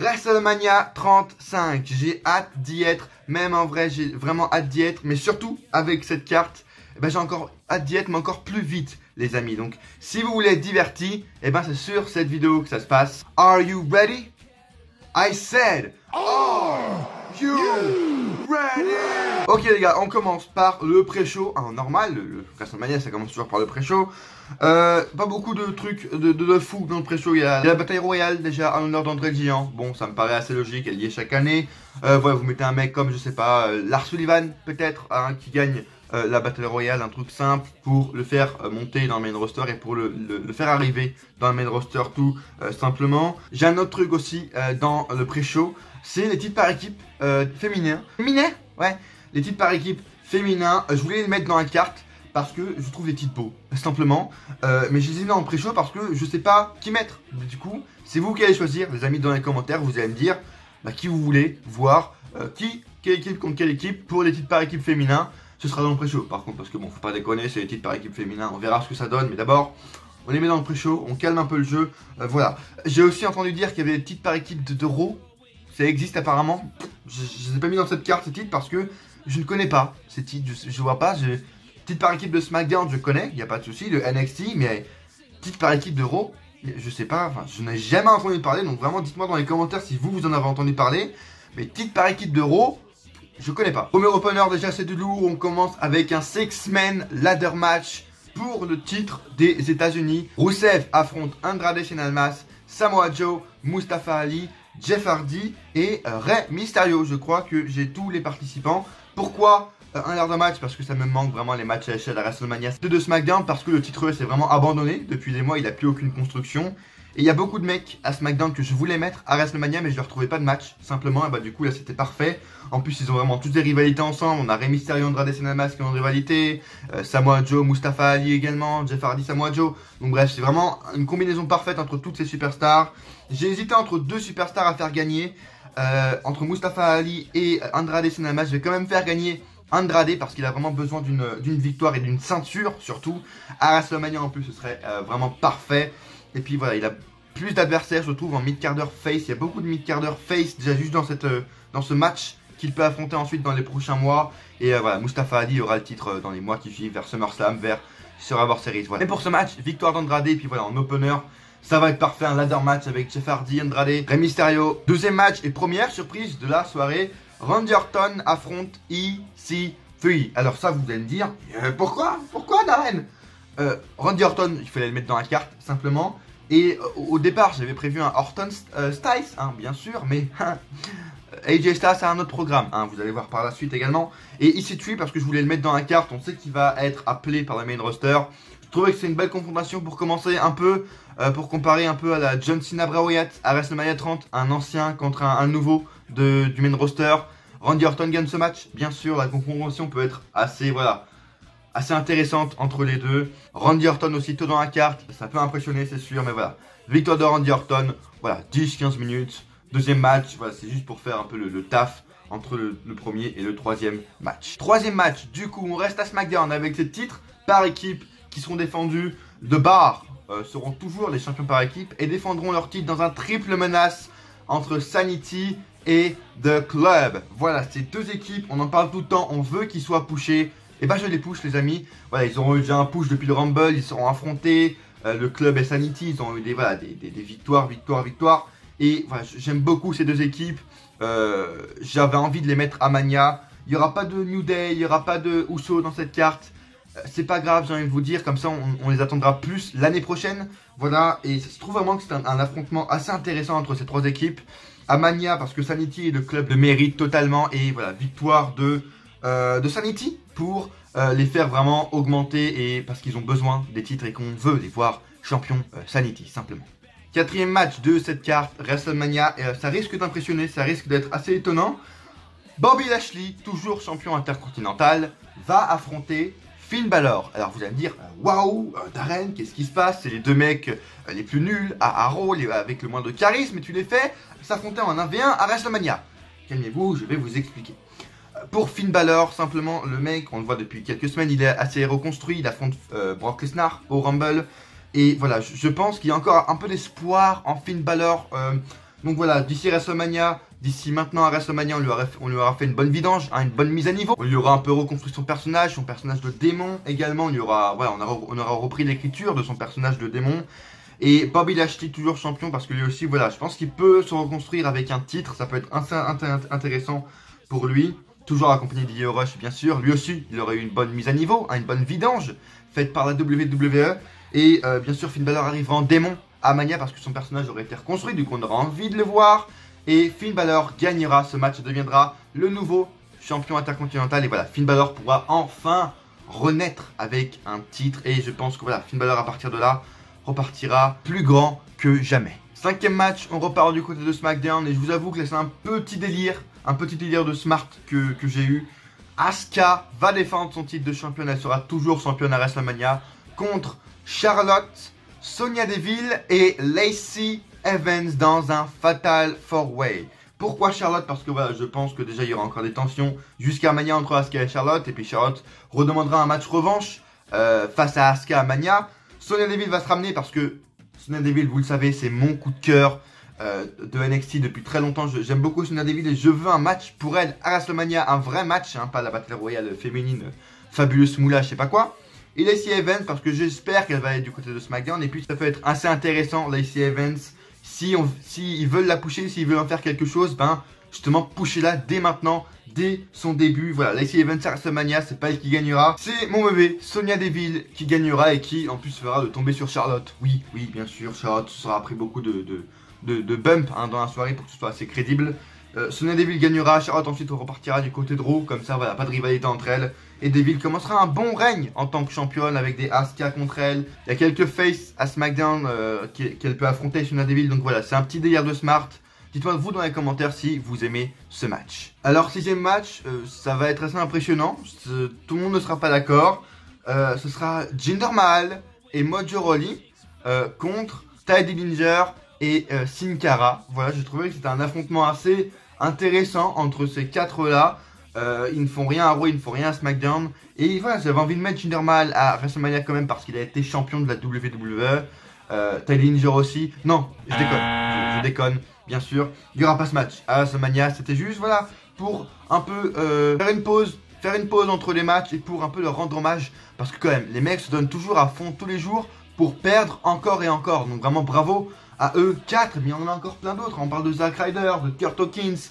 WrestleMania 35, j'ai hâte d'y être, même en vrai j'ai vraiment hâte d'y être, mais surtout avec cette carte, eh ben, j'ai encore hâte d'y être, mais encore plus vite les amis. Donc si vous voulez être divertis, eh ben, c'est sur cette vidéo que ça se passe. Are you ready? I said, are you ready? Ok les gars, on commence par le pré-show. Normal, le WrestleMania ça commence toujours par le pré-show. Pas beaucoup de trucs de fou dans le pré-show. Il y a la bataille royale déjà en l'honneur d'André le Géant. Bon, ça me paraît assez logique, elle y est chaque année. Voilà, vous mettez un mec comme, je sais pas, Lars Sullivan peut-être, hein, qui gagne la bataille royale, un truc simple pour le faire monter dans le main roster et pour le faire arriver dans le main roster tout simplement. J'ai un autre truc aussi dans le pré-show, c'est les titres par équipe féminins. Féminins? Ouais, les titres par équipe féminins. Je voulais les mettre dans la carte parce que je trouve les titres beaux, simplement. Mais je les ai mis dans le pré-show parce que je sais pas qui mettre. Du coup, c'est vous qui allez choisir, les amis, dans les commentaires. Vous allez me dire qui vous voulez voir, quelle équipe contre quelle équipe pour les titres par équipe féminins. Ce sera dans le pré-show par contre, parce que bon, faut pas déconner, c'est les titres par équipe féminin, on verra ce que ça donne, mais d'abord, on les met dans le pré-show, on calme un peu le jeu, voilà. J'ai aussi entendu dire qu'il y avait des titres par équipe de Raw, ça existe apparemment, je les ai pas mis dans cette carte ces titres parce que je ne connais pas ces titres, je vois pas, titres par équipe de SmackDown je connais, il n'y a pas de souci, de NXT, mais titres par équipe de Raw, je sais pas, enfin, je n'ai jamais entendu parler, donc vraiment dites-moi dans les commentaires si vous en avez entendu parler, mais titres par équipe de Raw, je connais pas. Premier opener déjà c'est du lourd, on commence avec un 6-man ladder match pour le titre des États-Unis. Rusev affronte Andrade Cien Almas, Samoa Joe, Mustafa Ali, Jeff Hardy et Rey Mysterio. Je crois que j'ai tous les participants. Pourquoi un ladder match? Parce que ça me manque vraiment les matchs à l'échelle à WrestleMania de SmackDown, parce que le titre s'est vraiment abandonné depuis des mois, il n'a plus aucune construction. Et il y a beaucoup de mecs à SmackDown que je voulais mettre à WrestleMania, mais je ne retrouvais pas de match, simplement, et bah du coup là c'était parfait. En plus ils ont vraiment toutes des rivalités ensemble, on a Rey Mysterio, Andrade Cien Almas qui ont une rivalité, Samoa Joe, Mustafa Ali également, Jeff Hardy, Samoa Joe. Donc bref, c'est vraiment une combinaison parfaite entre toutes ces superstars. J'ai hésité entre deux superstars à faire gagner, entre Mustafa Ali et Andrade Cien Almas. Je vais quand même faire gagner Andrade parce qu'il a vraiment besoin d'une victoire et d'une ceinture surtout. À WrestleMania en plus ce serait vraiment parfait. Et puis voilà, il a plus d'adversaires, je trouve, en mid-carder face. Il y a beaucoup de mid-carder face déjà juste dans ce match qu'il peut affronter ensuite dans les prochains mois. Et voilà, Mustafa Ali aura le titre dans les mois qui suivent, vers SummerSlam, vers Survivor Series. Voilà. Et pour ce match, victoire d'Andrade. Et puis voilà, en opener, ça va être parfait. Un ladder match avec Jeff Hardy, Andrade, Rey Mysterio. Deuxième match et première surprise de la soirée, Randy Orton affronte EC3. Alors ça, vous allez me dire, pourquoi Darren? Randy Orton, il fallait le mettre dans la carte, simplement. Et au départ, j'avais prévu un Orton Styles, hein, bien sûr, mais AJ Styles a un autre programme, hein, vous allez voir par la suite également. Et EC3, parce que je voulais le mettre dans la carte, on sait qu'il va être appelé par la main roster. Je trouvais que c'est une belle confrontation pour commencer un peu, pour comparer un peu à la John Cena Bray Wyatt à WrestleMania 30, un ancien contre un nouveau du main roster. Randy Orton gagne ce match, bien sûr, la confrontation peut être assez, voilà, assez intéressante entre les deux. Randy Orton aussi tôt dans la carte, ça peut impressionner c'est sûr, mais voilà. Victoire de Randy Orton, voilà, 10-15 minutes. Deuxième match, voilà, c'est juste pour faire un peu le taf entre le premier et le troisième match. Troisième match, du coup, on reste à SmackDown avec ces titres par équipe qui seront défendus. De Bar seront toujours les champions par équipe et défendront leur titre dans un triple menace entre Sanity et The Club. Voilà, ces deux équipes, on en parle tout le temps, on veut qu'ils soient pushés. Et bah je les push les amis, voilà ils auront eu déjà un push depuis le Rumble, ils seront affrontés, le club et Sanity, ils ont eu des victoires. Et voilà, j'aime beaucoup ces deux équipes, j'avais envie de les mettre à Mania, il n'y aura pas de New Day, il n'y aura pas de Uso dans cette carte, c'est pas grave j'ai envie de vous dire, comme ça on les attendra plus l'année prochaine, voilà, et ça se trouve vraiment que c'est un affrontement assez intéressant entre ces trois équipes, à Mania parce que Sanity et le club le méritent totalement, et voilà, victoire de Sanity pour les faire vraiment augmenter et parce qu'ils ont besoin des titres et qu'on veut les voir champions Sanity simplement. Quatrième match de cette carte WrestleMania, et ça risque d'impressionner, ça risque d'être assez étonnant. Bobby Lashley, toujours champion intercontinental, va affronter Finn Balor. Alors vous allez me dire, waouh, Darren, qu'est-ce qui se passe? C'est les deux mecs les plus nuls à Raw, avec le moins de charisme, et tu les fais s'affronter en 1v1 à WrestleMania. Calmez-vous, je vais vous expliquer. Pour Finn Balor, simplement, le mec, on le voit depuis quelques semaines, il est assez reconstruit, il affronte Brock Lesnar au Rumble. Et voilà, je pense qu'il y a encore un peu d'espoir en Finn Balor Donc voilà, d'ici WrestleMania, d'ici maintenant à WrestleMania, on lui aura fait une bonne vidange, hein, une bonne mise à niveau. On lui aura un peu reconstruit son personnage de démon également. On aura repris l'écriture de son personnage de démon. Et Bobby Lashley toujours champion parce que lui aussi, voilà, je pense qu'il peut se reconstruire avec un titre. Ça peut être intéressant pour lui. Toujours accompagné d'Io Rush, bien sûr. Lui aussi, il aurait eu une bonne mise à niveau, hein, une bonne vidange faite par la WWE. Et bien sûr, Finn Balor arrivera en démon à Mania parce que son personnage aurait été reconstruit. Du coup, on aura envie de le voir. Et Finn Balor gagnera ce match et deviendra le nouveau champion intercontinental. Et voilà, Finn Balor pourra enfin renaître avec un titre. Et je pense que voilà, Finn Balor à partir de là repartira plus grand que jamais. 5e match, on repart du côté de SmackDown. Et je vous avoue que c'est un petit délire de Smart que j'ai eu. Asuka va défendre son titre de championne. Elle sera toujours championne à WrestleMania contre Charlotte, Sonya Deville et Lacey Evans dans un Fatal 4-Way. Pourquoi Charlotte? Parce que voilà, je pense que déjà il y aura encore des tensions jusqu'à Mania entre Asuka et Charlotte. Et puis Charlotte redemandera un match revanche face à Asuka à Mania. Sonya Deville va se ramener parce que Sonya Deville, vous le savez, c'est mon coup de cœur de NXT depuis très longtemps. J'aime beaucoup Sonya Deville et je veux un match pour elle à WrestleMania. Un vrai match, hein, pas la Battle Royale féminine fabuleuse moula, je sais pas quoi. Et Lacey Evans parce que j'espère qu'elle va être du côté de SmackDown. Et puis ça peut être assez intéressant, Lacey Evans. Si ils veulent la pusher, s'ils veulent en faire quelque chose, ben justement pusher-la dès maintenant, dès son début. Voilà, Lacey Evans à WrestleMania, c'est pas elle qui gagnera. C'est mon bébé, Sonya Deville, qui gagnera et qui en plus fera de tomber sur Charlotte. Oui, bien sûr, Charlotte sera pris beaucoup de bump hein, dans la soirée pour que ce soit assez crédible. Sonya Deville gagnera, Charlotte ensuite repartira du côté de Raw, comme ça voilà, pas de rivalité entre elles. Et Deville commencera un bon règne en tant que championne avec des Asuka contre elle. Il y a quelques faces à SmackDown qu'elle peut affronter Sonya Deville, donc voilà, c'est un petit délire de Smart. Dites-moi vous dans les commentaires si vous aimez ce match. Alors 6e match, ça va être assez impressionnant, tout le monde ne sera pas d'accord. Ce sera Jinder Mahal et Mojo Rawley contre Tye Dillinger et Sin Cara. Voilà, j'ai trouvé que c'était un affrontement assez intéressant entre ces 4-là. Ils ne font rien à Raw, ils ne font rien à SmackDown. Et voilà, j'avais envie de mettre Jinder Mahal à WrestleMania quand même parce qu'il a été champion de la WWE. Tye Dillinger aussi. Non, je déconne, bien sûr. Il n'y aura pas ce match à WrestleMania. C'était juste, voilà, pour un peu faire une pause entre les matchs et pour un peu leur rendre hommage. Parce que quand même, les mecs se donnent toujours à fond tous les jours pour perdre encore et encore. Donc vraiment bravo à eux 4, mais il y en a encore plein d'autres. On parle de Zack Ryder, de Kurt Hawkins.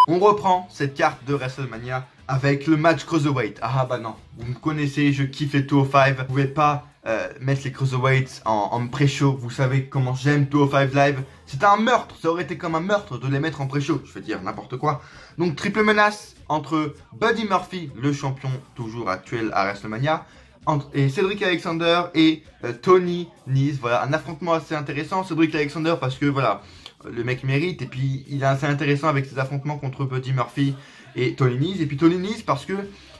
On reprend cette carte de WrestleMania avec le match Cruiserweight. Ah bah non, vous me connaissez, je kiffe les 205. Vous pouvez pas mettre les Cruiserweights en pré-show. Vous savez comment j'aime 205 Live. C'était un meurtre, ça aurait été comme un meurtre de les mettre en pré-show. Je veux dire n'importe quoi. Donc triple menace entre Buddy Murphy, le champion toujours actuel à WrestleMania, et Cedric Alexander et Tony Nese. Voilà, un affrontement assez intéressant. Cedric Alexander parce que voilà, le mec mérite. Et puis il est assez intéressant avec ses affrontements contre Buddy Murphy et Tony Nese. Et puis Tony Nese parce que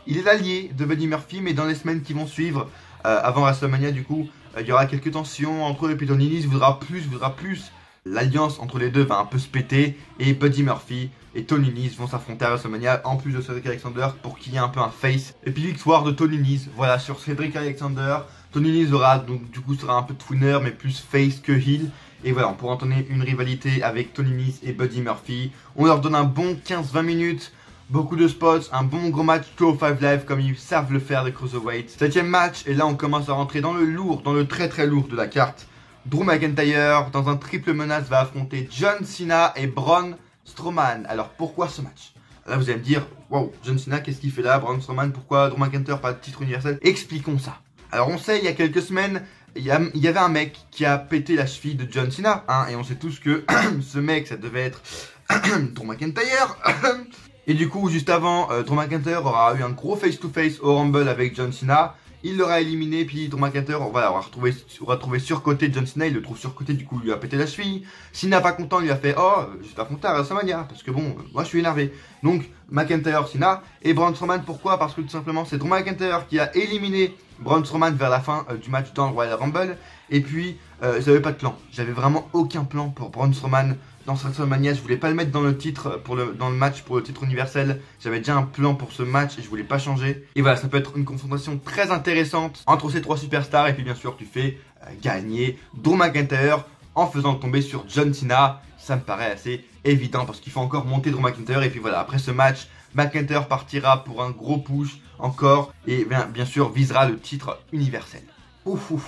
il est l'allié de Buddy Murphy. Mais dans les semaines qui vont suivre, avant WrestleMania du coup, il y aura quelques tensions entre eux. Et puis Tony Nese voudra plus. L'alliance entre les deux va un peu se péter. Et Buddy Murphy et Tony Nese vont s'affronter à WrestleMania en plus de Cedric Alexander pour qu'il y ait un peu un face. Et puis victoire de Tony Nese, voilà, sur Cedric Alexander. Tony Nese aura donc du coup sera un peu de twinner mais plus face que heel. Et voilà, on pourra entonner une rivalité avec Tony Nese et Buddy Murphy. On leur donne un bon 15-20 minutes, beaucoup de spots, un bon gros match 205 Live comme ils savent le faire les Cruiserweights. 7ème match et là on commence à rentrer dans le lourd, dans le très lourd de la carte. Drew McIntyre dans un triple menace va affronter John Cena et Braun Strowman. Alors pourquoi ce match? Là vous allez me dire, wow, John Cena qu'est-ce qu'il fait là? Braun Strowman, pourquoi Drew McIntyre pas de titre universel? Expliquons ça. Alors on sait il y a quelques semaines, il y avait un mec qui a pété la cheville de John Cena, hein, et on sait tous que ce mec ça devait être Drew McIntyre. Et du coup juste avant, Drew McIntyre aura eu un gros face-to-face au Rumble avec John Cena. Il l'aura éliminé, puis Drew McIntyre voilà, aura trouvé surcoté John Cena, il le trouve surcoté, du coup il lui a pété la cheville. Cena pas content, il lui a fait oh, je vais t'affronter à WrestleMania, parce que bon, moi je suis énervé. Donc McIntyre, Cena, et Braun Strowman, pourquoi? Parce que tout simplement c'est Drew McIntyre qui a éliminé Braun Strowman vers la fin du match dans le Royal Rumble. Et puis j'avais pas de plan, j'avais vraiment aucun plan pour Braun Strowman dans WrestleMania. Je voulais pas le mettre dans le titre, dans le match pour le titre universel. J'avais déjà un plan pour ce match et je voulais pas changer. Et voilà, ça peut être une confrontation très intéressante entre ces trois superstars. Et puis bien sûr, tu fais gagner Drew McIntyre en faisant tomber sur John Cena. Ça me paraît assez évident parce qu'il faut encore monter Drew McIntyre. Et puis voilà, après ce match, McIntyre partira pour un gros push encore et bien sûr visera le titre universel.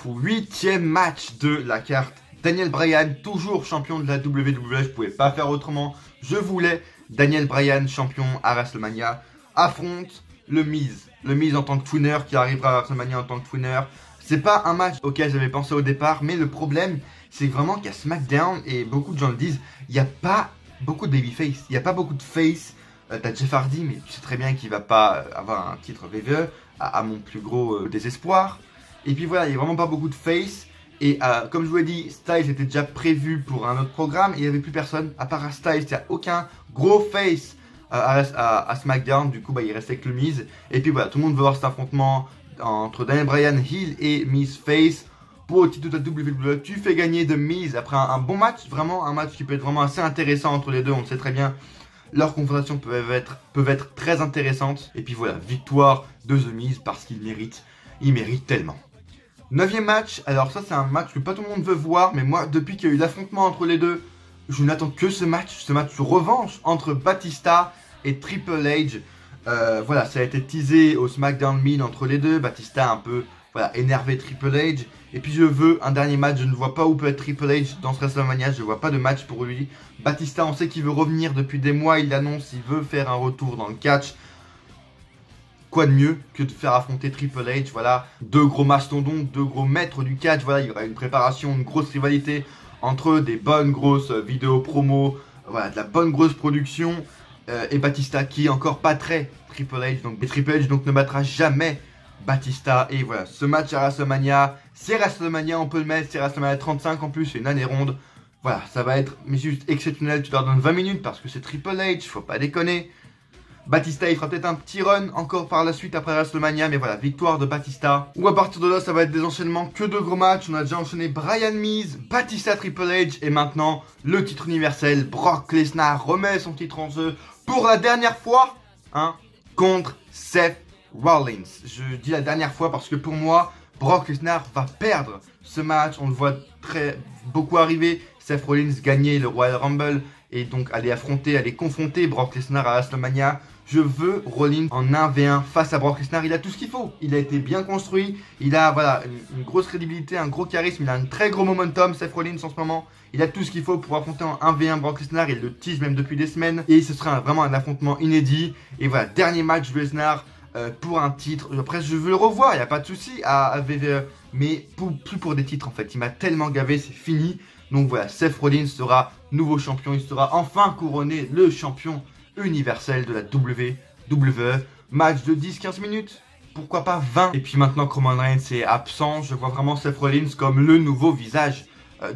Huitième match de la carte. Daniel Bryan, toujours champion de la WWE, je pouvais pas faire autrement. Je voulais Daniel Bryan, champion à WrestleMania, affronte le Miz. Le Miz en tant que twinner qui arrivera à WrestleMania en tant que twinner. C'est pas un match auquel j'avais pensé au départ, mais le problème, c'est vraiment qu'à SmackDown, et beaucoup de gens le disent, il n'y a pas beaucoup de babyface, il n'y a pas beaucoup de face. T'as Jeff Hardy, mais tu sais très bien qu'il va pas avoir un titre WWE, à mon plus gros désespoir. Et puis voilà, il n'y a vraiment pas beaucoup de face. Et comme je vous l'ai dit, Styles était déjà prévu pour un autre programme. Et il n'y avait plus personne, à part Styles, il n'y a aucun gros face à SmackDown. Du coup, bah, il restait que le Miz. Et puis voilà, tout le monde veut voir cet affrontement entre Daniel Bryan Heel et Miz Face. Pour le titre de la WWE, tu fais gagner de Miz après un bon match. Vraiment un match qui peut être vraiment assez intéressant entre les deux, on le sait très bien. Leurs confrontations peuvent être très intéressantes. Et puis voilà, victoire de The Miz parce qu'il mérite. Il mérite tellement. 9e match, alors ça c'est un match que pas tout le monde veut voir, mais moi depuis qu'il y a eu l'affrontement entre les deux, je n'attends que ce match de revanche entre Batista et Triple H. Voilà, ça a été teasé au SmackDown Mid entre les deux, Batista a un peu énervé Triple H. Et puis je veux un dernier match, je ne vois pas où peut être Triple H dans ce WrestleMania, je ne vois pas de match pour lui. Batista, on sait qu'il veut revenir depuis des mois, il annonce, il veut faire un retour dans le catch. Quoi de mieux que de faire affronter Triple H, voilà, deux gros mastodontes, deux gros maîtres du catch, voilà, il y aura une préparation, une grosse rivalité entre eux, des bonnes grosses vidéos promo, voilà, de la bonne grosse production, et Batista qui est encore pas très Triple H, donc Triple H donc ne battra jamais Batista, et voilà, ce match à WrestleMania, c'est WrestleMania, on peut le mettre, c'est WrestleMania 35 en plus, c'est une année ronde, voilà, ça va être mais juste exceptionnel, tu leur donnes 20 minutes parce que c'est Triple H, faut pas déconner. Batista il fera peut-être un petit run encore par la suite après WrestleMania, mais voilà, victoire de Batista. Ou à partir de là ça va être des enchaînements que de gros matchs. On a déjà enchaîné Bryan Miz, Batista Triple H et maintenant le titre universel. Brock Lesnar remet son titre en jeu pour la dernière fois contre Seth Rollins. Je dis la dernière fois parce que pour moi Brock Lesnar va perdre ce match. On le voit beaucoup arriver. Seth Rollins gagner le Royal Rumble et donc aller confronter Brock Lesnar à WrestleMania. Je veux Rollins en 1v1 face à Brock Lesnar. Il a tout ce qu'il faut. Il a été bien construit. Il a voilà une grosse crédibilité, un gros charisme. Il a un très gros momentum, Seth Rollins en ce moment. Il a tout ce qu'il faut pour affronter en 1v1 Brock Lesnar. Il le tease même depuis des semaines. Et ce sera vraiment un affrontement inédit. Et voilà, dernier match de Lesnar pour un titre. Après, je veux le revoir. Il n'y a pas de souci à WWE. Mais plus pour des titres en fait. Il m'a tellement gavé, c'est fini. Donc voilà, Seth Rollins sera nouveau champion. Il sera enfin couronné le champion universel de la WWE. Match de 10-15 minutes, pourquoi pas 20. Et puis maintenant que Roman Reigns est absent, je vois vraiment Seth Rollins comme le nouveau visage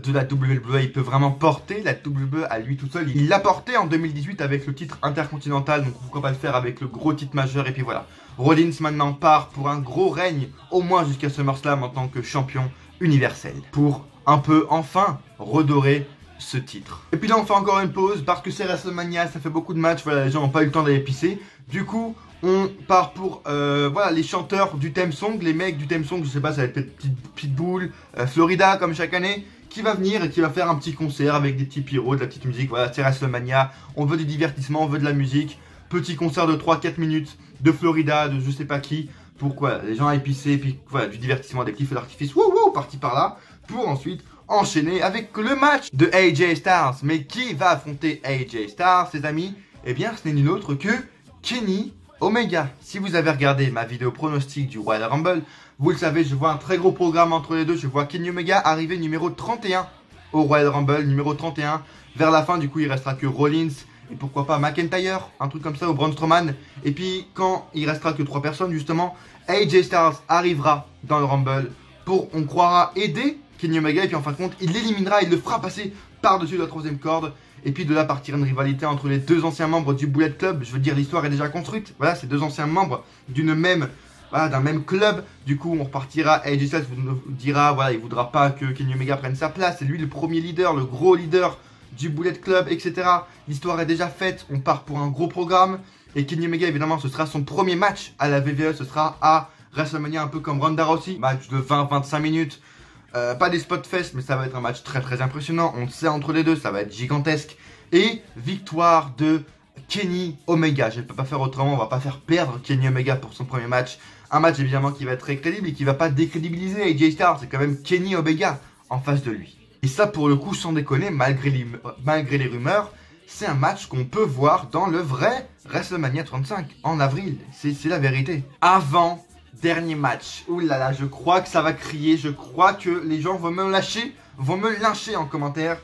de la WWE. Il peut vraiment porter la WWE à lui tout seul. Il l'a porté en 2018 avec le titre intercontinental, donc pourquoi pas le faire avec le gros titre majeur. Et puis voilà, Rollins maintenant part pour un gros règne, au moins jusqu'à SummerSlam en tant que champion universel, pour un peu enfin redorer ce titre. Et puis là on fait encore une pause parce que c'est WrestleMania, ça fait beaucoup de matchs, voilà, les gens n'ont pas eu le temps d'aller pisser. Du coup on part pour voilà, les chanteurs du theme song, les mecs du theme song, je sais pas, ça va être peut-être Pitbull, Florida comme chaque année, qui va venir et qui va faire un petit concert avec des petits pyros, de la petite musique. Voilà, c'est WrestleMania, on veut du divertissement, on veut de la musique. Petit concert de 3-4 minutes de Florida, de je sais pas qui, pourquoi les gens aillent pisser, et puis voilà, du divertissement, des petits feux d'artifice, wouhou, parti par là, pour ensuite enchaîner avec le match de AJ Styles. Mais qui va affronter AJ Styles, ses amis? Eh bien, ce n'est nul autre que Kenny Omega. Si vous avez regardé ma vidéo pronostic du Royal Rumble, vous le savez, je vois un très gros programme entre les deux. Je vois Kenny Omega arriver numéro 31 au Royal Rumble, numéro 31. Vers la fin, du coup, il restera que Rollins et pourquoi pas McIntyre, un truc comme ça, ou Braun Strowman. Et puis, quand il restera que 3 personnes, justement, AJ Styles arrivera dans le Rumble pour, on croira, aider Kenny Omega. Et puis, en fin de compte, il l'éliminera, il le fera passer par-dessus la 3e corde. Et puis de là partira une rivalité entre les 2 anciens membres du Bullet Club. Je veux dire, l'histoire est déjà construite. Voilà, ces 2 anciens membres d'une même, voilà, d'un même club. Du coup, on repartira. AJ Styles vous dira, voilà, il voudra pas que Kenny Omega prenne sa place. C'est lui le premier leader, le gros leader du Bullet Club, etc. L'histoire est déjà faite. On part pour un gros programme. Et Kenny Omega, évidemment, ce sera son premier match à la WWE. Ce sera à WrestleMania, un peu comme Ronda Rousey. Match de 20-25 minutes. Pas des spot fest, mais ça va être un match très très impressionnant. On le sait, entre les deux, ça va être gigantesque. Et victoire de Kenny Omega. Je ne peux pas faire autrement, on va pas faire perdre Kenny Omega pour son premier match. Un match évidemment qui va être très crédible et qui va pas décrédibiliser AJ Styles. C'est quand même Kenny Omega en face de lui. Et ça, pour le coup, sans déconner, malgré les rumeurs, c'est un match qu'on peut voir dans le vrai WrestleMania 35 en avril. C'est la vérité. Avant dernier match. Ouh là là, je crois que ça va crier. Je crois que les gens vont me lâcher, vont me lyncher en commentaire.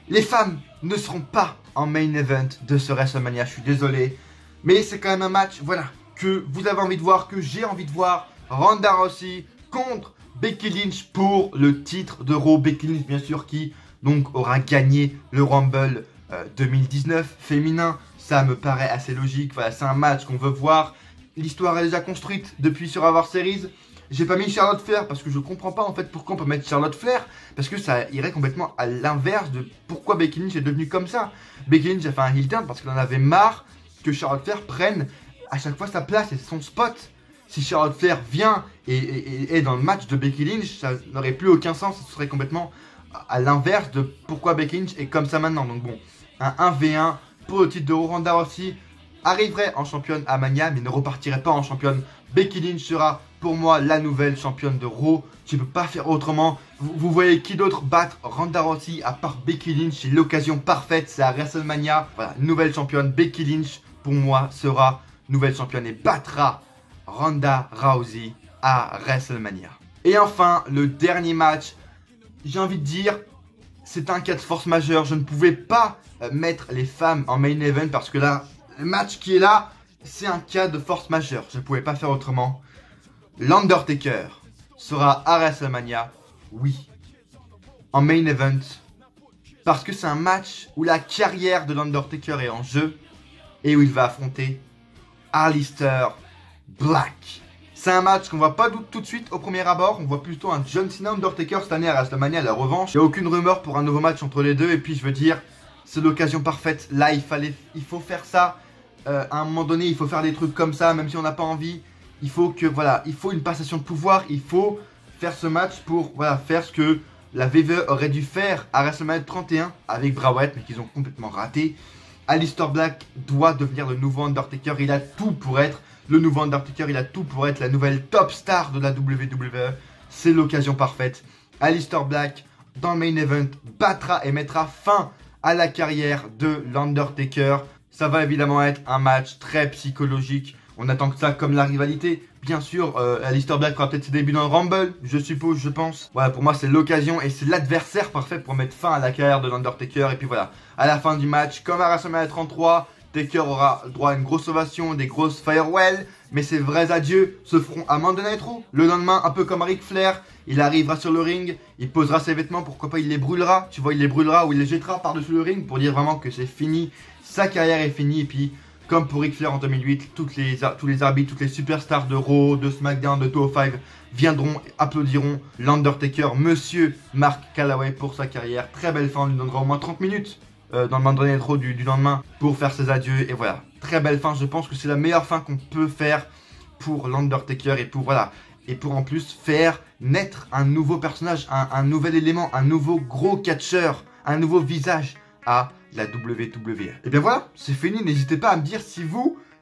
Les femmes ne seront pas en main event de ce WrestleMania. Je suis désolé. Mais c'est quand même un match, voilà, que vous avez envie de voir, que j'ai envie de voir. Ronda Rousey contre Becky Lynch pour le titre de Raw. Becky Lynch, bien sûr, qui donc aura gagné le Rumble 2019 féminin. Ça me paraît assez logique. Voilà, c'est un match qu'on veut voir. L'histoire est déjà construite depuis Survivor Series. J'ai pas mis Charlotte Flair parce que je comprends pas en fait pourquoi on peut mettre Charlotte Flair. Parce que ça irait complètement à l'inverse de pourquoi Becky Lynch est devenue comme ça. Becky Lynch a fait un heel turn parce qu'elle en avait marre que Charlotte Flair prenne à chaque fois sa place et son spot. Si Charlotte Flair vient et est dans le match de Becky Lynch, ça n'aurait plus aucun sens. Ce serait complètement à l'inverse de pourquoi Becky Lynch est comme ça maintenant. Donc bon, un 1v1 pour le titre de Ronda Rousey arriverait en championne à Mania, mais ne repartirait pas en championne. Becky Lynch sera pour moi la nouvelle championne de Raw. Tu peux pas faire autrement. Vous voyez qui d'autre battre Ronda Rousey à part Becky Lynch? C'est l'occasion parfaite, c'est à WrestleMania. Voilà, nouvelle championne. Becky Lynch pour moi sera nouvelle championne et battra Ronda Rousey à WrestleMania. Et enfin, le dernier match, j'ai envie de dire, c'est un cas de force majeure. Je ne pouvais pas mettre les femmes en main event parce que là, le match qui est là, c'est un cas de force majeure. Je ne pouvais pas faire autrement. L'Undertaker sera à WrestleMania, oui, en main event. Parce que c'est un match où la carrière de l'Undertaker est en jeu et où il va affronter Aleister Black. C'est un match qu'on voit pas tout de suite au premier abord. On voit plutôt un John Cena Undertaker cette année à WrestleMania, la revanche. Il n'y a aucune rumeur pour un nouveau match entre les deux. Et puis je veux dire, c'est l'occasion parfaite. Là, il faut faire ça. À un moment donné, il faut faire des trucs comme ça, même si on n'a pas envie. Il faut que, voilà, il faut une passation de pouvoir. Il faut faire ce match pour, voilà, faire ce que la WWE aurait dû faire à WrestleMania 31 avec Bray Wyatt, mais qu'ils ont complètement raté. Aleister Black doit devenir le nouveau Undertaker. Il a tout pour être le nouveau Undertaker. Il a tout pour être la nouvelle top star de la WWE. C'est l'occasion parfaite. Aleister Black, dans le main event, battra et mettra fin à la carrière de l'Undertaker. Ça va évidemment être un match très psychologique. On attend que ça comme la rivalité. Bien sûr, Aleister Black fera peut-être ses débuts dans le Rumble, je suppose, je pense. Voilà, pour moi, c'est l'occasion et c'est l'adversaire parfait pour mettre fin à la carrière de l'Undertaker. Et puis voilà, à la fin du match, comme à WrestleMania 33, Taker aura droit à une grosse ovation, des grosses farewell. Mais ses vrais adieux se feront à Monday Night Raw. Le lendemain, un peu comme Ric Flair, il arrivera sur le ring, il posera ses vêtements, pourquoi pas il les brûlera. Tu vois, il les brûlera ou il les jettera par-dessus le ring pour dire vraiment que c'est fini. Sa carrière est finie et puis, comme pour Ric Flair en 2008, tous les arbitres, toutes les superstars de Raw, de SmackDown, de 205 viendront, applaudiront l'Undertaker, Monsieur Mark Calaway pour sa carrière. Très belle fin, on lui donnera au moins 30 minutes dans le Monday Night Raw du lendemain pour faire ses adieux. Et voilà, très belle fin, je pense que c'est la meilleure fin qu'on peut faire pour l'Undertaker et pour, voilà, et pour en plus faire naître un nouveau personnage, un nouvel élément, un nouveau gros catcheur, un nouveau visage à la WWE. Et bien voilà, c'est fini. N'hésitez pas à me dire si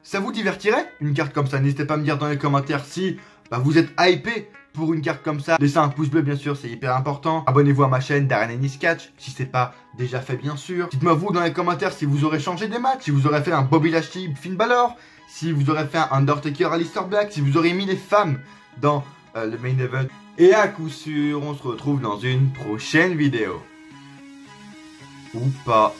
ça vous divertirait une carte comme ça. N'hésitez pas à me dire dans les commentaires si vous êtes hypé pour une carte comme ça. Laissez un pouce bleu bien sûr, c'est hyper important. Abonnez-vous à ma chaîne Darren Ennis Catch si c'est pas déjà fait bien sûr. Dites-moi vous dans les commentaires si vous aurez changé des matchs, si vous aurez fait un Bobby Lashley Finn Balor, si vous aurez fait un Undertaker Aleister Black, si vous aurez mis les femmes dans le main event. Et à coup sûr, on se retrouve dans une prochaine vidéo. Ou pas.